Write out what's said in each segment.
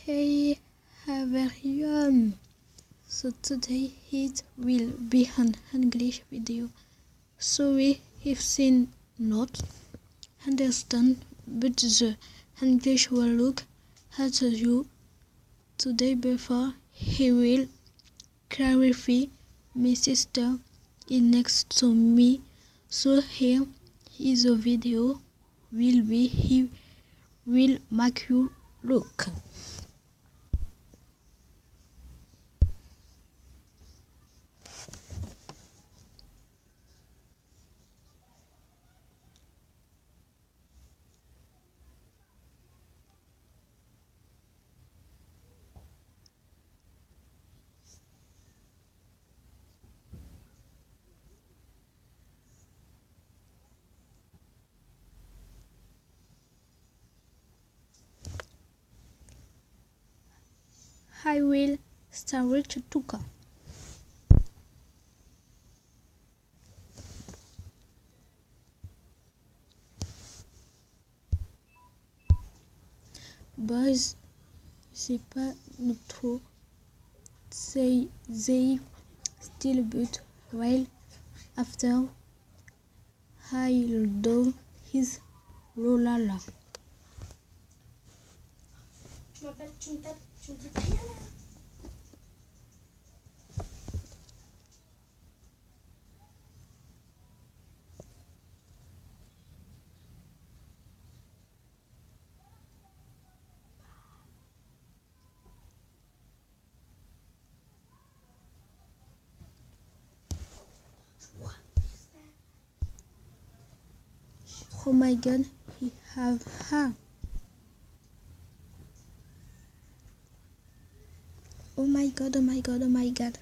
Hey everyone! So today it will be an English video. Sorry if you not understand, but the English will look at you today before he will clarify. My sister is next to me, so here is a video. He will make you look. I will start to talk. Boys, c'est pas notre say they still but while after I'll do his rolala. Tu m'appelles, tu me tapes, tu me dis ta gueule. Oh my god, he have her. Oh my god, oh my god, oh my god.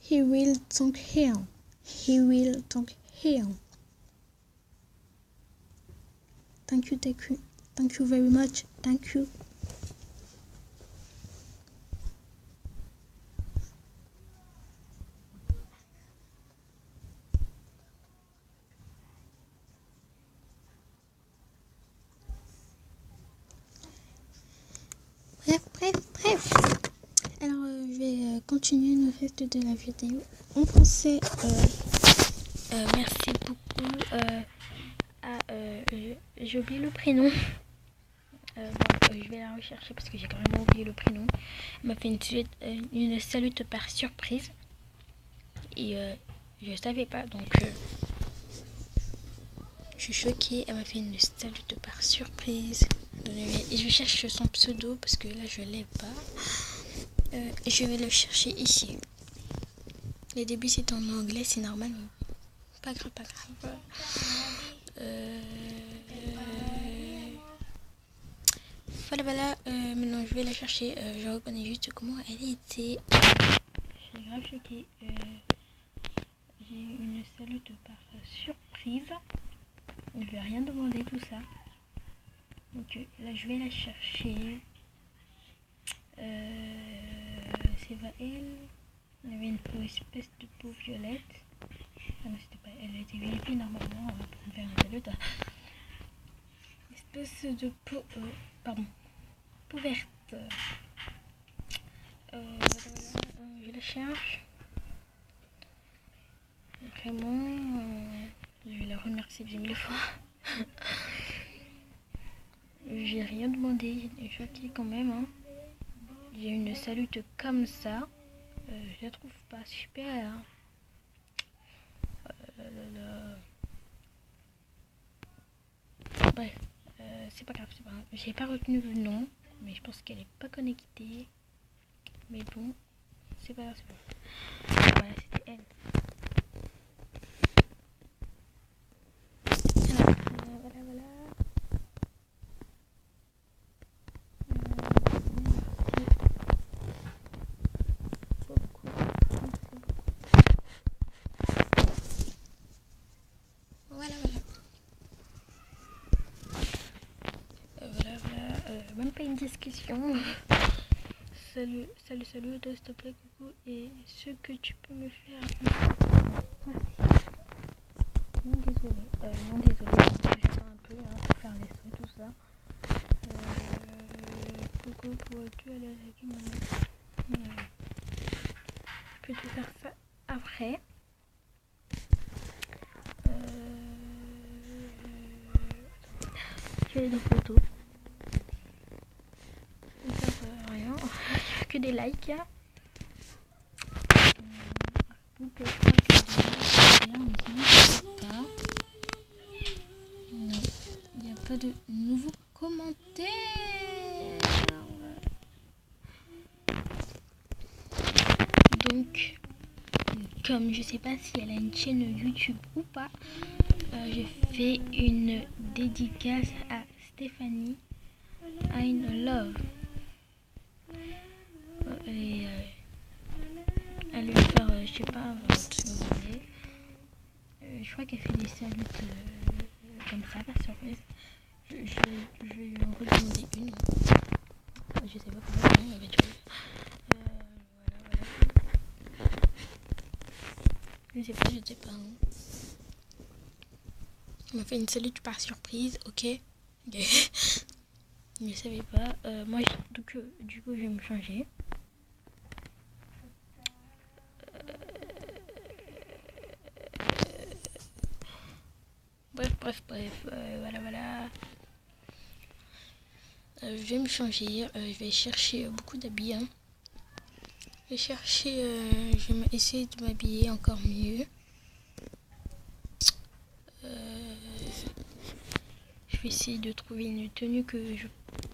He will talk here. He will talk here. Thank you very much. Thank you. Bref. Alors, je vais continuer le reste de la vidéo en français. Merci beaucoup j'ai oublié le prénom. Je vais la rechercher parce que j'ai carrément oublié le prénom. Elle m'a fait une salute par surprise. Et je savais pas, donc je suis choquée. Elle m'a fait une salute par surprise. Et je cherche son pseudo parce que là je l'ai pas. Je vais le chercher ici. Les débuts c'est en anglais, c'est normal, mais pas grave. Voilà. Maintenant je vais la chercher. Je reconnais juste comment elle était. Je suis grave choquée. J'ai une salute par surprise. Je vais rien demander tout ça. Donc là je vais la chercher. C'est pas elle. Il y avait une peau, espèce de peau violette. Ah non, c'était pas elle. Elle était VIP normalement. On va faire une salute. Espèce de peau. Peau verte. Voilà. Je la cherche. Vraiment. Je vais la remercier 10 000 fois. J'ai rien demandé. J'ai choquée quand même. Hein. J'ai une salute comme ça. Je la trouve pas super. Bref, c'est pas grave. J'ai pas retenu le nom, mais je pense qu'elle est pas connectée. Mais bon, c'est pas grave. Voilà, c'était elle. Voilà. question. Salut, salut, s'il te plaît, coucou. Et ce que tu peux me faire. Merci. Non, désolé. J'attends un peu pour faire les sons, tout ça. Coucou, pourrais-tu aller avec une je peux te faire ça après. J'ai des photos. Ça sert à rien. Que des likes. Vous pouvez pas. Non, il n'y a pas de nouveaux commentaires. Donc, comme je sais pas si elle a une chaîne YouTube ou pas, j'ai fait une dédicace à Stéphanie I Love. Et elle lui faire, je sais pas, un vote, si vous voulez. Je crois qu'elle fait des saluts comme ça, par surprise. Je vais lui en redemander une. Je sais pas comment elle va être. Voilà. Je sais pas. Elle m'a fait une salut par surprise, ok. Je ne savais pas. Moi, du coup, je vais me changer. Bref. Voilà. Je vais me changer. Je vais chercher beaucoup d'habits. Hein. Je vais essayer de m'habiller encore mieux. Je vais essayer de trouver une tenue que je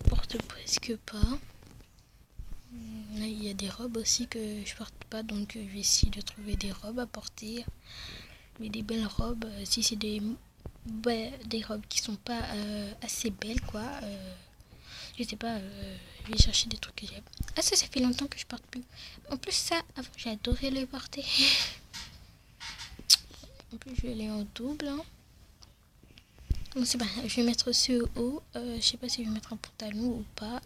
porte presque pas. Il y a des robes aussi que je porte pas, donc je vais essayer de trouver des robes à porter. Mais des belles robes, si c'est des robes qui sont pas assez belles, quoi. Je sais pas, je vais chercher des trucs que j'aime. Ah, ça fait longtemps que je porte plus. En plus, ça, avant, j'ai adoré le porter. En plus, je vais aller en double. Hein. Bon, c'est pas, je vais mettre ce haut. Je sais pas si je vais mettre un pantalon ou pas.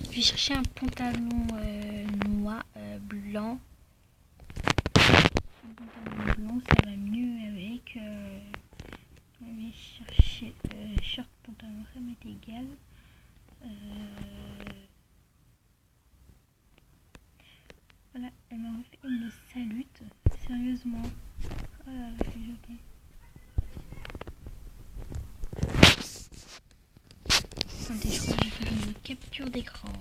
Je vais chercher un pantalon noir, blanc. Un pantalon blanc, ça va mieux avec. Je vais chercher short, pantalon, ça m'est égal. Voilà, elle m'a fait une salute. Sérieusement. Oh là là, je suis choquée. Attendez, je crois que je vais faire une capture d'écran.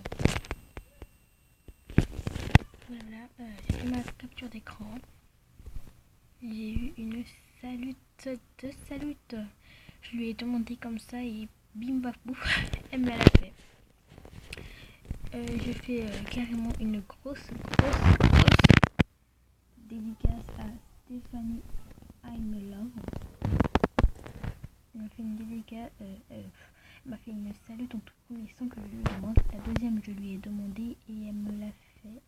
Voilà, j'ai fait ma capture d'écran. J'ai eu une salute de salute. Je lui ai demandé comme ça et bim baf bouf, elle me l'a fait. J'ai fait carrément une grosse dédicace à Stéphanie I Love. Elle m'a fait une dédicace, elle m'a fait une salute en tout premier son que je lui demande. La deuxième, je lui ai demandé et elle me l'a fait.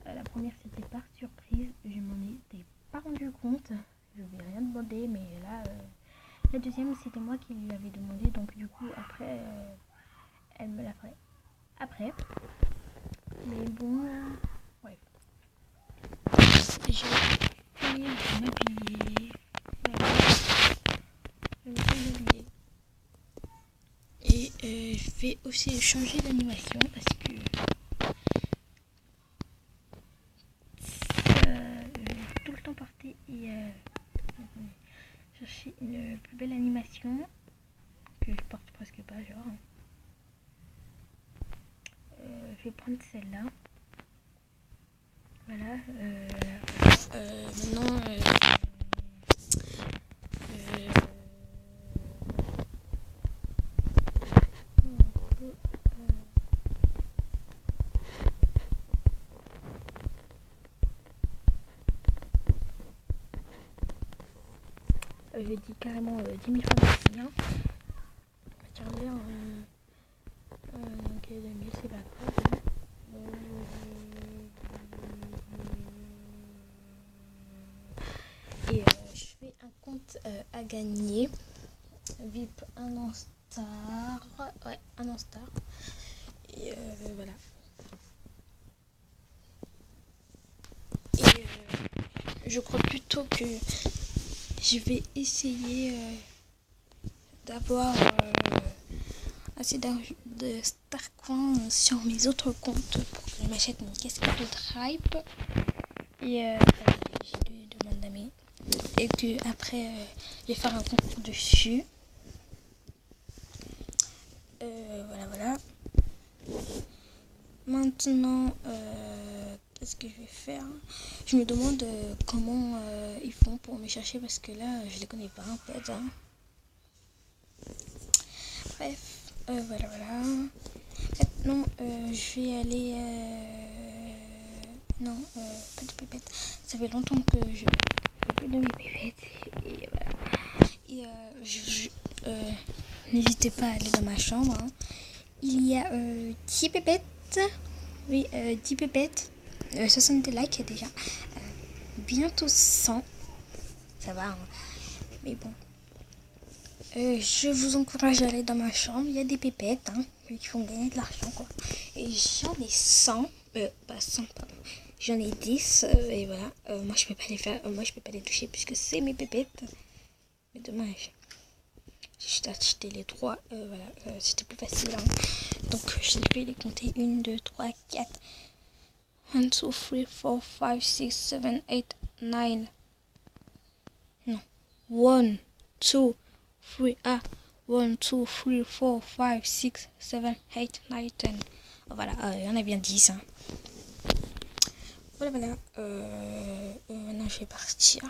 La première, c'était par surprise. Je m'en étais pas rendu compte. Je lui ai rien demandé, mais là, la deuxième, c'était moi qui lui avais demandé. Donc, du coup, après, elle me l'a fait. Après, mais bon, ouais. J'ai fini de m'habiller. Et je vais aussi changer d'animation parce que je vais tout le temps porter et chercher une plus belle animation que je porte presque pas, genre. Je vais prendre celle-là. Voilà. Maintenant, je dis carrément 10 000 fois merci. Hein. Regardez, ok, c'est pas grave. Et je fais un compte à gagner. VIP 1 an star. Ouais, 1 an star. Et voilà. Et je crois plutôt que je vais essayer d'avoir assez de Starcoin sur mes autres comptes pour que je m'achète une casquette de Tribe. Et j'ai eu demande d'amis. Et que après je vais faire un concours dessus. Voilà. Maintenant, qu'est-ce que je vais faire? Je me demande comment ils font pour me chercher parce que là, je les connais pas en fait. Hein. Bref, voilà. Maintenant, je vais aller... Non, pas de pépette. Ça fait longtemps que je fais plus de mes pépettes. Et voilà. Et n'hésitez pas à aller dans ma chambre. Hein. Il y a 10 pépettes. Oui, 10 pépettes. 60 likes déjà. Bientôt 100. Ça va, hein. Mais bon. Je vous encourage à aller dans ma chambre. Il y a des pépettes hein, qui font gagner de l'argent, quoi. Et j'en ai 100. Pas 100, pardon. J'en ai 10. Et voilà. Moi, je peux pas les faire. Moi, je peux pas les toucher puisque c'est mes pépettes. Mais dommage. J'ai juste acheté les 3. Voilà. C'était plus facile. Hein. Donc, je vais les compter. 1, 2, 3, 4. 1, 2, 3, 4, 5, 6, 7, 8, 9. Non. 1, 2, 3. 1, 2, 3, 4, 5, 6, 7, 8, 9, 10. Voilà, il y en a bien 10. Hein. Voilà. Maintenant, je vais partir.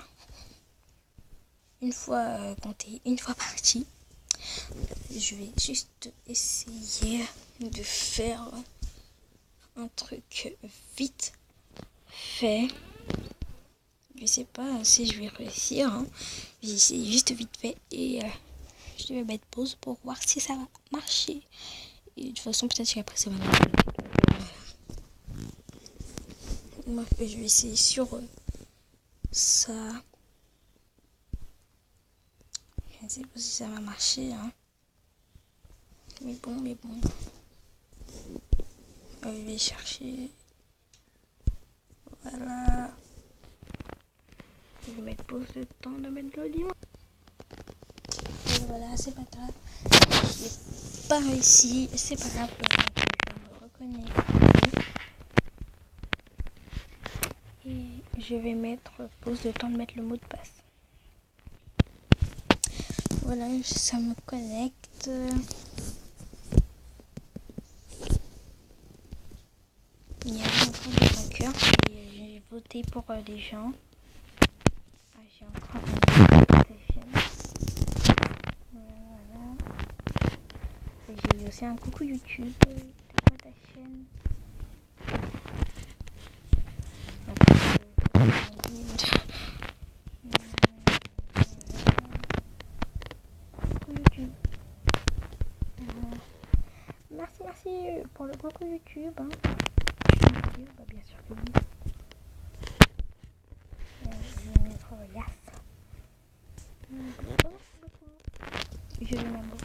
Une fois compté, une fois parti, je vais juste essayer de faire un truc vite fait. Je sais pas si je vais réussir. Hein. J'ai essayé juste vite fait et je vais mettre pause pour voir si ça va marcher. Et de toute façon, peut-être qu'après ça va marcher. Moi, je vais essayer sur ça. Je ne sais pas si ça va marcher. Hein. Mais bon. Je vais chercher. Voilà. Je vais mettre pause le temps de mettre l'audio. Et voilà, c'est pas grave. Je n'ai pas réussi. C'est pas grave. Je me reconnais. Et je vais mettre pause le temps de mettre le mot de passe. Voilà, ça me connecte. Il y a encore des vainqueurs. J'ai voté pour des gens. J'ai encore une chaîne. Voilà. Et j'ai eu aussi un coucou YouTube. C'est quoi ta chaîne? Merci pour le coucou YouTube. Hein. Bah, bien sûr que oui. Je vais mettre Yas. Je vais mettre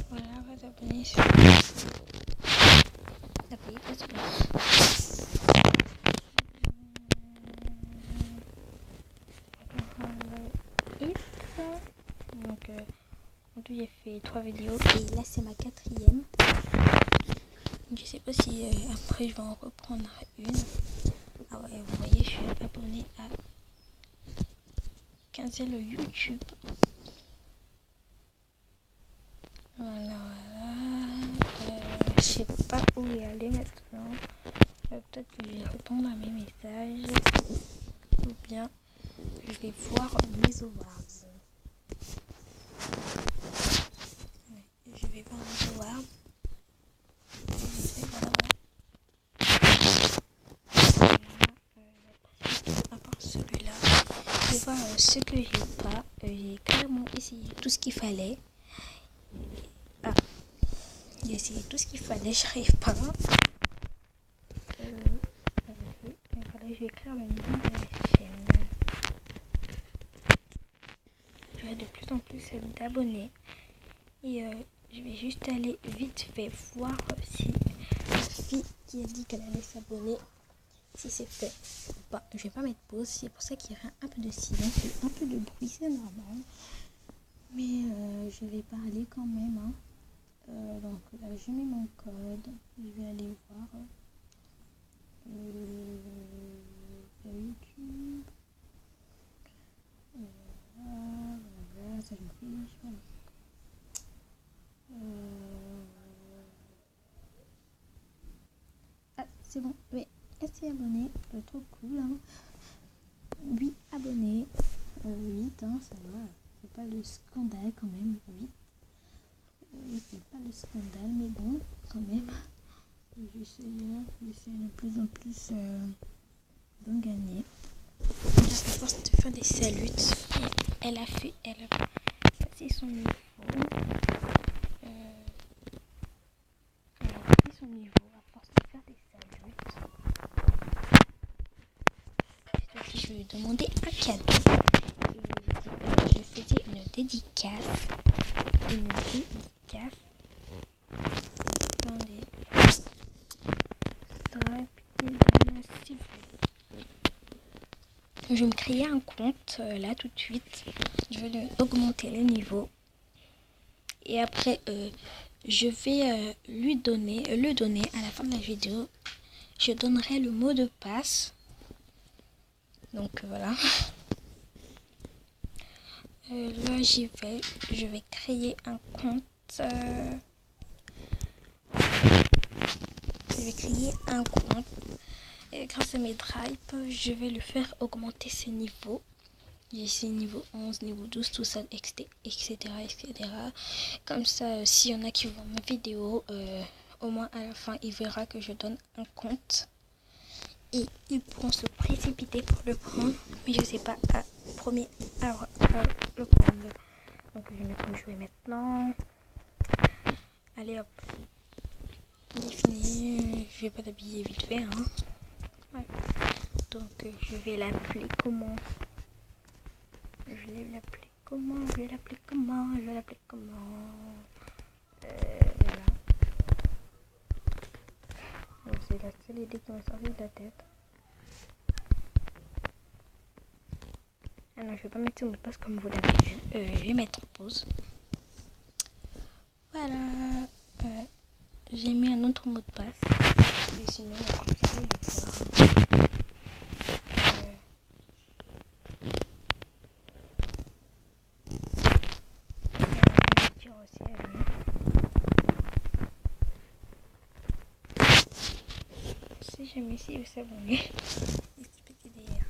voilà, on va s'abonner sur la pays parce que donc en tout j'ai fait 3 vidéos et là c'est ma 4e. Je sais pas si après je vais en reprendre une. Ah ouais, vous voyez, je suis abonné à 15 le YouTube. Voilà. Je sais pas où y aller maintenant. Peut-être que je vais répondre à mes messages. Ou bien je vais voir mes awards. Je vais voir mes awards. À part celui-là, je vais voir ce que j'ai pas. j'ai carrément essayé tout ce qu'il fallait. Ah, j'ai essayé tout ce qu'il fallait, j'arrive pas. Voilà, je vais écrire le nom de la chaîne. J'aurai de plus en plus d'abonnés. Et je vais juste aller vite fait voir si la fille qui a dit qu'elle allait s'abonner, si c'est fait ou pas. Je vais pas mettre pause, c'est pour ça qu'il y aura un peu de silence et un peu de bruit, c'est normal. Mais je vais parler quand même. Hein. Donc là, je mets mon code. Je vais aller voir YouTube. Voilà, ça je me fiche. Voilà. Ah, c'est bon. Oui, assez abonnés. Trop cool. Hein. 8 abonnés. 8, hein, ça va. C'est pas le scandale quand même. 8. C'est pas le scandale, mais bon, quand même. J'essaie de plus en plus d'en gagner. À force de faire des saluts, elle a ça c'est son niveau. Elle a pris son niveau à force de faire des saluts. Je lui ai demandé un cadeau. Et je faisais une dédicace. Attendez. Je vais me créer un compte là tout de suite. Je vais augmenter les niveaux. Et après, je vais le donner à la fin de la vidéo. Je donnerai le mot de passe. Donc voilà. Là, j'y vais. Je vais créer un compte. Je vais créer un compte. Et grâce à mes drives, je vais le faire augmenter ses niveaux. Ici, niveau 11, niveau 12, tout ça, etc. Comme ça, s'il y en a qui voient ma vidéo, au moins à la fin, il verra que je donne un compte. Et ils pourront se précipiter pour le prendre. Mais je sais pas, premier à le prendre. Donc, je vais mettre jouer maintenant. Allez hop. Il est fini. Je vais pas l'habiller vite fait. Hein. Ouais. Donc, je vais l'appeler comment? Je vais l'appeler comment? Voilà. Donc, c'est la seule idée qui m'a sorti de la tête. Ah non, je vais pas mettre ce mot de passe comme vous l'avez vu. Je vais mettre en pause. Voilà. J'ai mis un autre mot de passe. Et sinon, on va continuer de voir. Si jamais si vous s'abonnez, petit petit délire.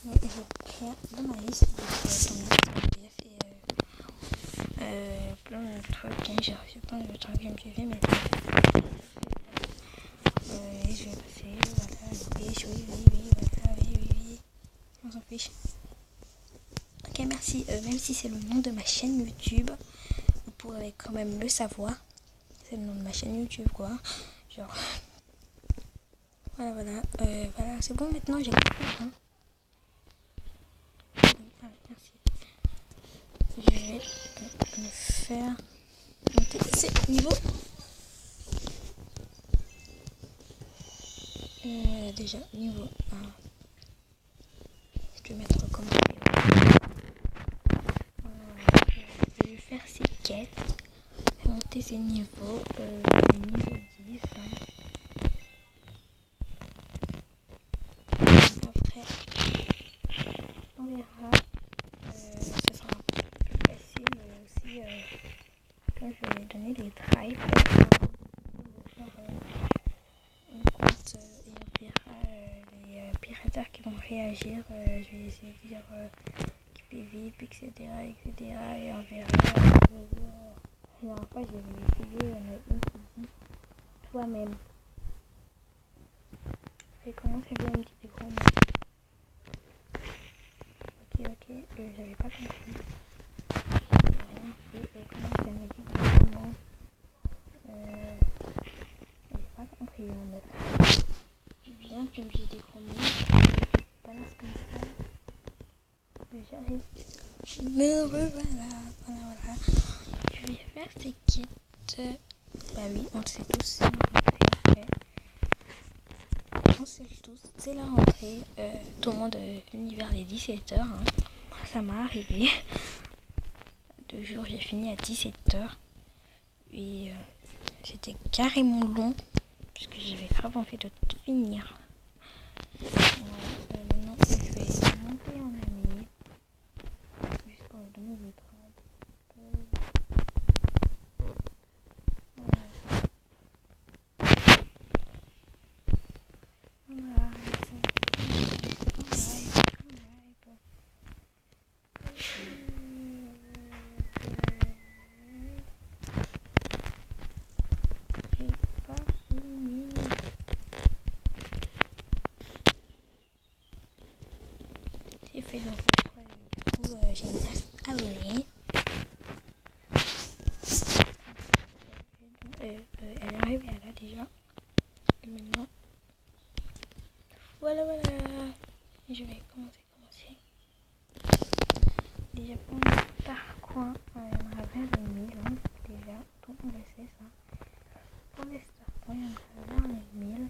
Je prends dans ma liste de j'ai fait plein de trucs, j'ai reçu plein de trucs que je me suis fait, mais je vais passer, voilà, oui, voilà, oui, on s'en fiche. Ok, merci, même si c'est le nom de ma chaîne YouTube, vous pourrez quand même le savoir. C'est le nom de ma chaîne YouTube, quoi. Genre, voilà, c'est bon maintenant, j'ai compris. Hein. Merci. Je vais me faire monter ces niveaux. Déjà, niveau 1. Je vais mettre comme je vais faire ces quêtes. Monter ces niveaux. Niveau 10. Hein. Après, on verra. Ce sera un peu plus facile aussi quand je vais donner des drives. On compte et on verra les pirateurs qui vont réagir. Je vais essayer de dire qui vip, etc. Et on verra. La dernière fois, j'ai essayé, il y en a une qui dit toi-même. vais commencer à jouer un petit écran. Ok, j'avais pas compris. J'ai commencé à me dire comment. J'avais pas compris en fait. Bien que j'ai des gros mots, je balance comme ça. J'arrive. Mais voilà. Je vais faire ces kits. Bah oui, on le sait tous, c'est la rentrée. On sait tous, c'est la rentrée. Tout le monde finit vers les 17h. Hein. Ça m'est arrivé. 2 jours, j'ai fini à 17h. Et c'était carrément long. Parce que j'avais grave envie de tout finir. Maintenant, je vais monter en ami. Juste pour le donner le travail. Voilà. J'ai fait le du coup j'ai une abonnée. Elle est arrivée là déjà. Et maintenant, voilà. Je vais commencer. Déjà pour mon Starcoin, il y en a 20 000 hein, déjà. Tout le monde le sait ça. Pour les Starcoins, il y en a 20 000.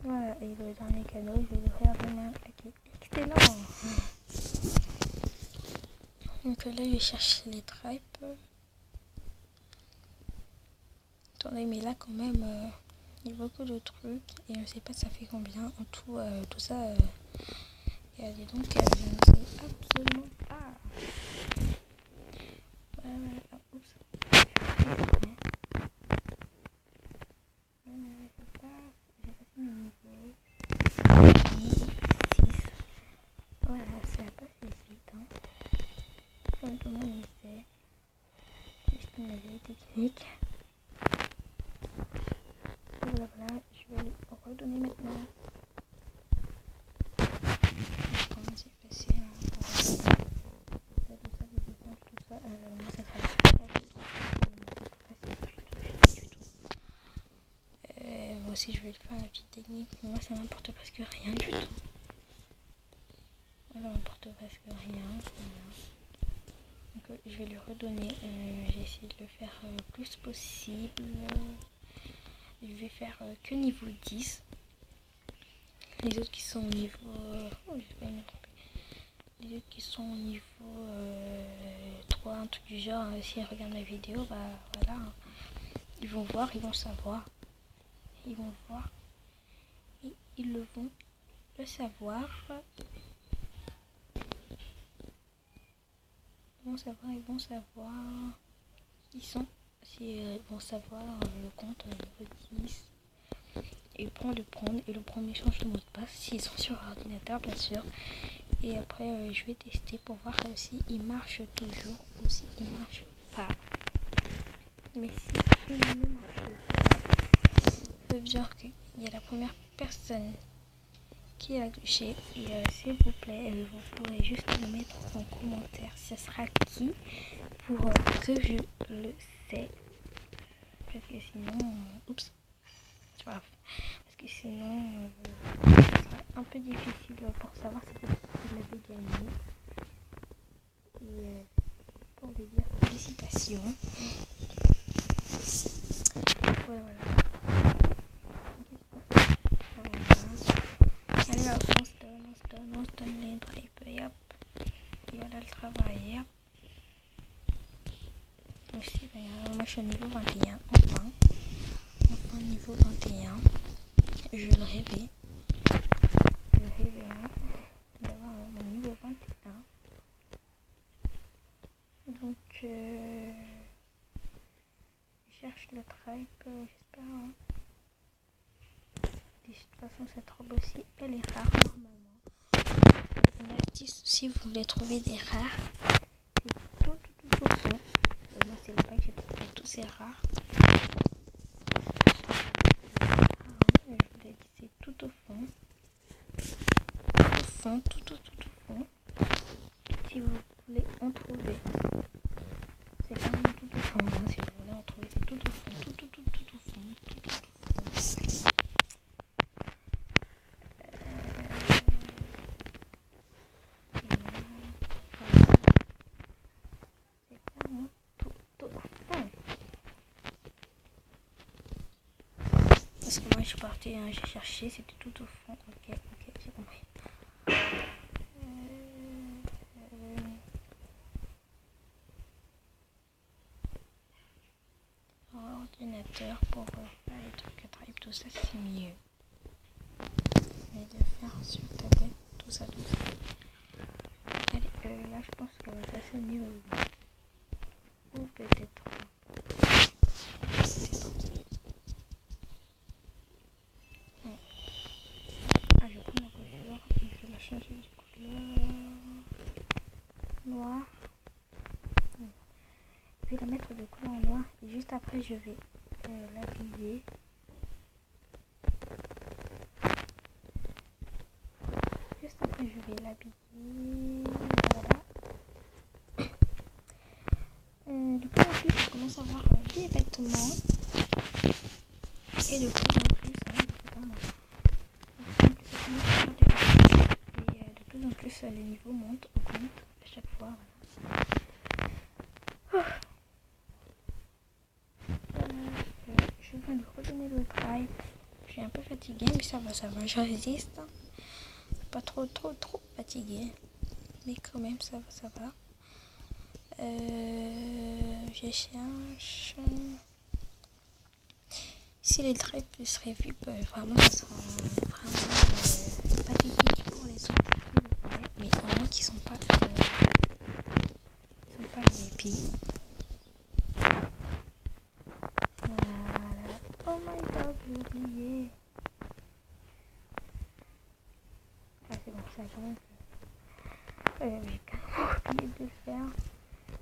Voilà, et le dernier cadeau, je vais l'ouvrir demain. Ok, excellent. Donc là, je cherche les tripes. Attendez, mais là, quand même, il y a beaucoup de trucs. Et je ne sais pas ça fait combien. En tout, tout ça, et dis donc, je ne sais absolument pas. Voilà, oups. J'ai passé mes niveaux. 6. Voilà, ça a passé vite. Hein. Comme tout le monde le sait. Juste une vieille technique. Voilà, je vais le redonner maintenant. Comment c'est passé là tout ça, moi ça sera moi aussi je vais le faire la petite technique, mais moi ça m'importe presque rien du tout. Moi ça m'importe presque rien. Voilà. Donc je vais lui redonner, j'ai essayé de le faire le plus possible. Je vais faire que niveau 10. Les autres qui sont au niveau... je vais pas me tromper. Les autres qui sont au niveau 3, un truc du genre, s'ils regardent ma vidéo, bah voilà. Ils vont voir, ils vont savoir. Ils vont voir. Et ils le vont le savoir. Ils vont savoir. Ils vont savoir le compte niveau 10. Et le premier change de mot de passe s'ils sont sur ordinateur bien sûr. Et après je vais tester pour voir si il marche toujours ou si il marche pas. Mais si il ne marche pas, ça veut dire qu'il y a la première personne qui a touché. Et s'il vous plaît, vous pourrez juste me mettre en commentaire ce sera qui pour que je le sais. Parce que sinon, oups, c'est pas grave. Parce que sinon, ce sera un peu difficile pour savoir si vous l'avez gagné. Et pour lui dire félicitations. Voilà. Alors, on se donne les drapes et hop. Et voilà le travail. Hop. Aussi, moi je suis au niveau 21. Enfin niveau 21. Je le rêvais. D'avoir mon niveau 21. Donc, je cherche le tripe, j'espère. Hein. De toute façon, cette robe aussi, elle est rare normalement. Si vous voulez trouver des rares, c'est tout. Moi, c'est le pack, j'ai trouvé tous ces rares. rare. Je vous l'ai dit, c'est tout au fond. Tout au fond. Si vous voulez en trouver, c'est carrément tout au fond. Hein. Si vous voulez en trouver, c'est tout au fond. Tout au fond. Parce que moi je suis partie, hein, j'ai cherché, c'était tout au fond. Ok, j'ai compris. Ordinateur pour faire les trucs à type, tout ça c'est mieux. Mais de faire sur tablette, tout ça. Allez, là je pense qu'elle va passer mieux. Ou peut-être. Ah, je prends la couleur et je vais la changer de couleur noir. Je vais la mettre de couleur noire et juste après je vais l'habiller. Juste après je vais l'habiller. Voilà. De plus en plus je commence à avoir des vêtements. Et de plus en plus, de plus en plus les niveaux montent, augmentent à chaque fois. Voilà. Je viens de redonner le drive. Je suis un peu fatiguée, mais ça va, je résiste. Pas trop fatiguée, mais quand même ça va. Je cherche. Si les drives plus review, vraiment ça sera vraiment pathétique pour les autres, mais vraiment qui sont pas VIP. Voilà. Oh my god, j'ai oublié. Ah c'est bon, ça quand même. J'ai carrément oublié de le faire.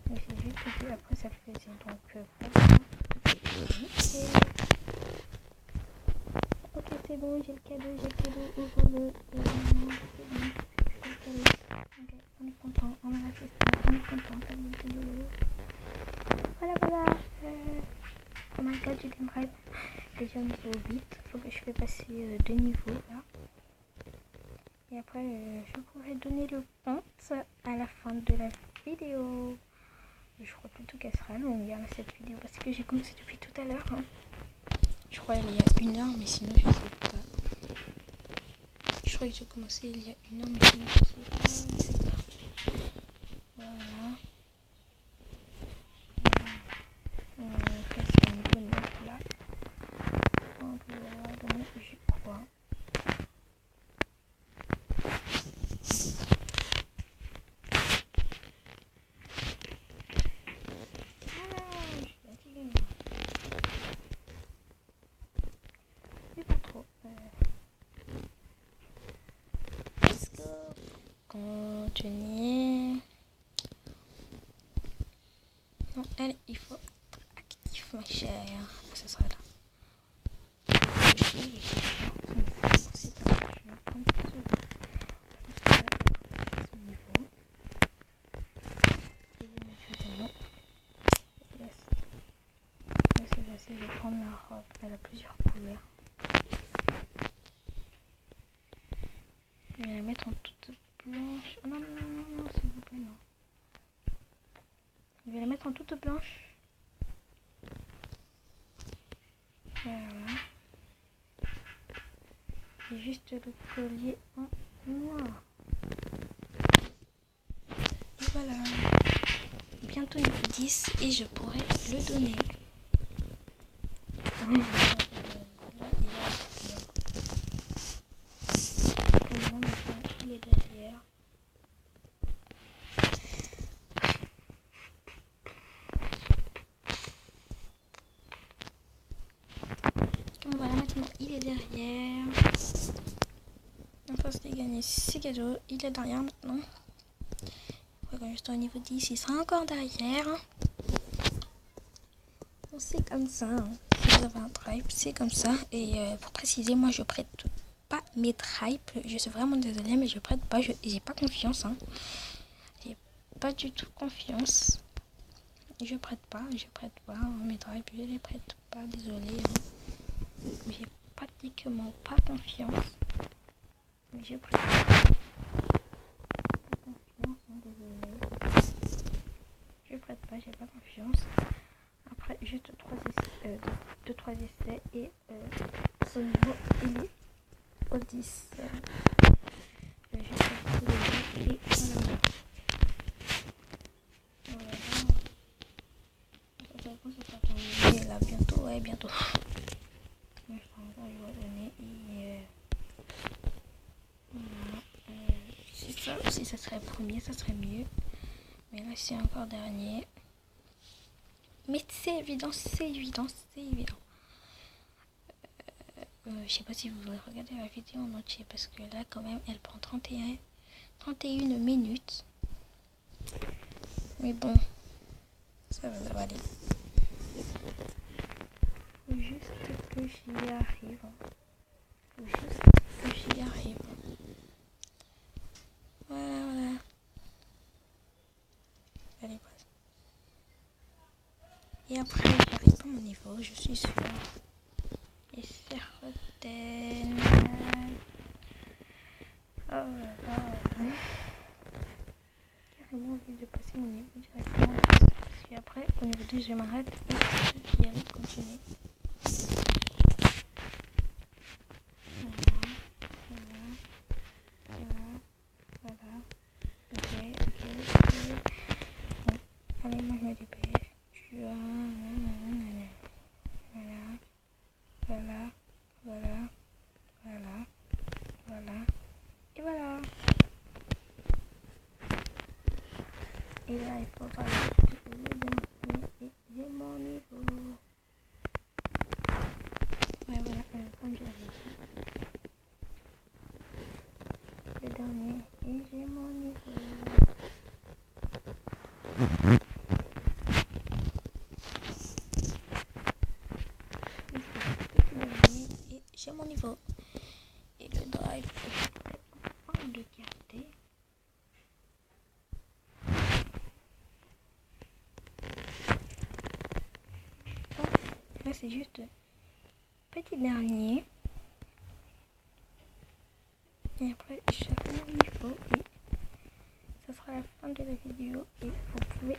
Mais j'ai juste oublié, après ça le faisait. Donc voilà. Ok, c'est bon, j'ai le cadeau, ouvre-le. C'est bon. Ok, on est content, on a la fête, on est content, voilà. Oh my god, j'ai une rêve. Déjà au niveau 8, il faut que je fais passer 2 niveaux là. Et après, je pourrais donner le compte à la fin de la vidéo. Je crois plutôt qu'elle sera longue hein, cette vidéo parce que j'ai commencé depuis tout à l'heure. Hein. Je crois il y a 1 heure, mais sinon je sais pas. Je crois que j'ai commencé il y a 1 heure, mais sinon je sais pas. Voilà. C'est un niveau 9 là. Donc je crois. Continuer. Non, allez, il faut être actif, ma chère. Ça sera là. Je vais prendre la robe. Elle a plusieurs couleurs. Je vais la mettre en toute blanche. Oh non, s'il vous plaît, non. Je vais la mettre en toute blanche. Voilà. Et juste le collier en noir. Et voilà. Bientôt niveau 10 et je pourrai le donner. Il est derrière. Voilà, maintenant il est derrière. Enfin, c'était gagné 6 cadeaux. Il est derrière maintenant. Quand je suis au niveau 10, il sera encore derrière. c'est comme ça. Hein. Si vous avez un drive, c'est comme ça. Et pour préciser, moi je prête pas mes drives. Je suis vraiment désolée, mais je prête pas. J'ai pas confiance. Hein. J'ai pas du tout confiance. Je prête pas. Mes drives, je les prête pas. Désolée. Hein. J'ai pratiquement pas confiance. Mais je prête pas. Je prête pas, j'ai pas confiance. Après, juste 3 essais et son niveau il est au 10. Je vais juste faire tous les jeux et voilà. Ça sera terminé là bientôt, ouais, bientôt. Mais je pense que je vais donner et c'est ça. Si ça serait premier, ça serait mieux. Mais là, c'est encore dernier. Mais c'est évident. Je sais pas si vous voulez regarder la vidéo en entier parce que là, quand même, elle prend 31 minutes. Mais bon, ça va aller. Faut juste que j'y arrive. Voilà. Allez, passe. Et après, j'arrive pas à mon niveau, je suis sûre. Et certaine. Oh là là. J'ai vraiment envie de passer mon niveau directement. Parce qu'après, au niveau 2, je m'arrête et je vais continuer. Voilà. Ok. Bon, allez, moi je me dépêche. Voilà. Et voilà. Et là, il faudra j'ai mon niveau. Ouais, voilà, comme je l'avais dit. Le dernier, et j'ai mon niveau. Et j'ai mon niveau. Et le drive, je vais le garder. Là, c'est juste petit dernier. Et après, je fais mon niveau et ça sera la fin de la vidéo. Et vous pouvez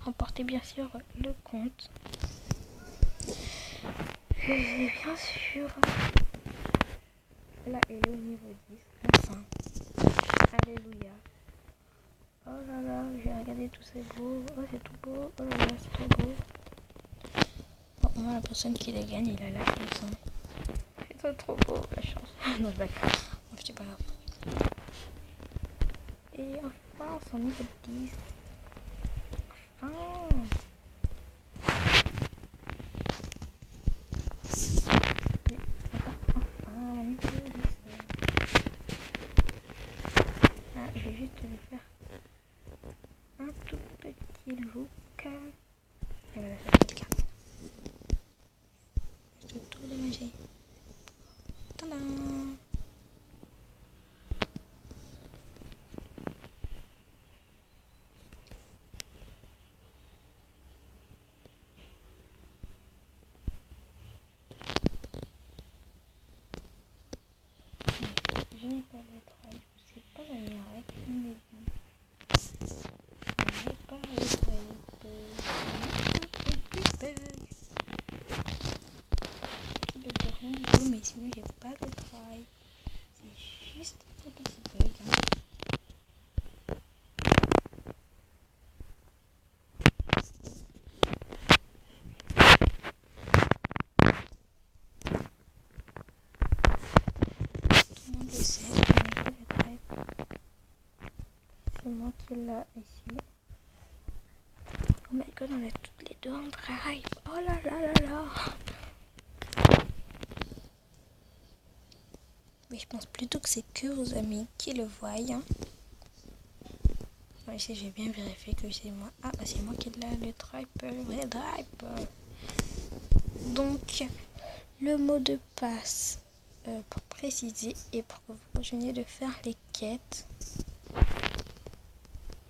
remporter bien sûr le compte. Et bien sûr, là est le niveau 10. Enfin, alléluia. Oh là là, j'ai regardé tout c'est beau. Oh c'est tout beau. Oh là là, c'est trop beau. Bon, moi la personne qui les gagne, il a la question. C'est trop beau, la chance. Non d'accord. Bon, c'est pas grave. Et enfin, son niveau 10. Enfin. Je vais juste lui faire un tout petit look. Et voilà, ça fait le cas. Je vais tout déménager. Tadam! Je n'ai pas le travail, je ne sais pas venir avec une maison. Je n'ai pas le travail. Mais sinon j'ai pas de travail. C'est juste un petit bug. Tout le monde le sait, je n'ai pas de travail. C'est moi qui l'a ici. Oh my god, on est toutes les deux en drive. Oh là là là là. Mais je pense plutôt que c'est que vos amis qui le voient. Hein. Bon, ici, j'ai bien vérifié que c'est moi. Ah, bah, c'est moi qui ai le vrai drive. Donc, le mot de passe, pour préciser et pour que vous continuiez de faire les quêtes.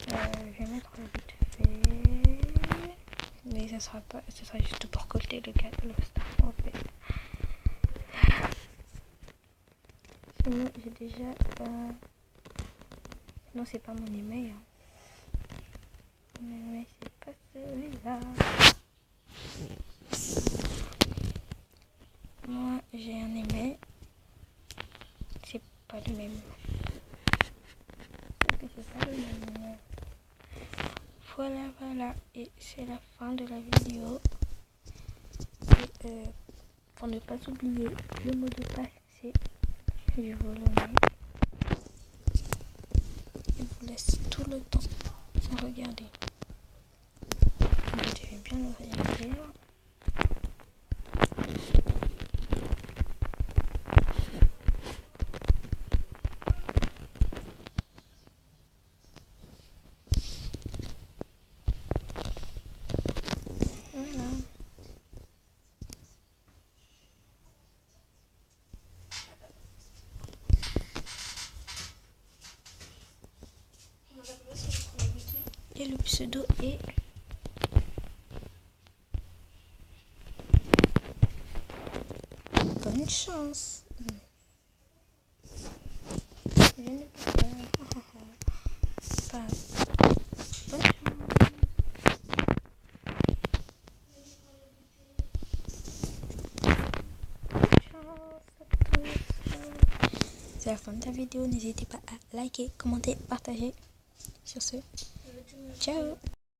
Je vais mettre vite fait. Mais ça sera juste pour coller le star en fait. Sinon, j'ai déjà. Non, c'est pas mon email. Hein. Mon email, c'est pas celui-là. Moi, j'ai un email. C'est pas le même. C'est pas le même. Voilà. Et c'est la fin de la vidéo. Et pour ne pas oublier, le mot de passe, c'est. Je vous le mets. Je vous laisse tout le temps regarder. Vous devez bien le regarder. Voilà. Et le pseudo est bonne chance. Je ne peux pas. Pas. Bonne chance. C'est la fin de la vidéo. N'hésitez pas à liker, commenter, partager. Sur ce, ciao.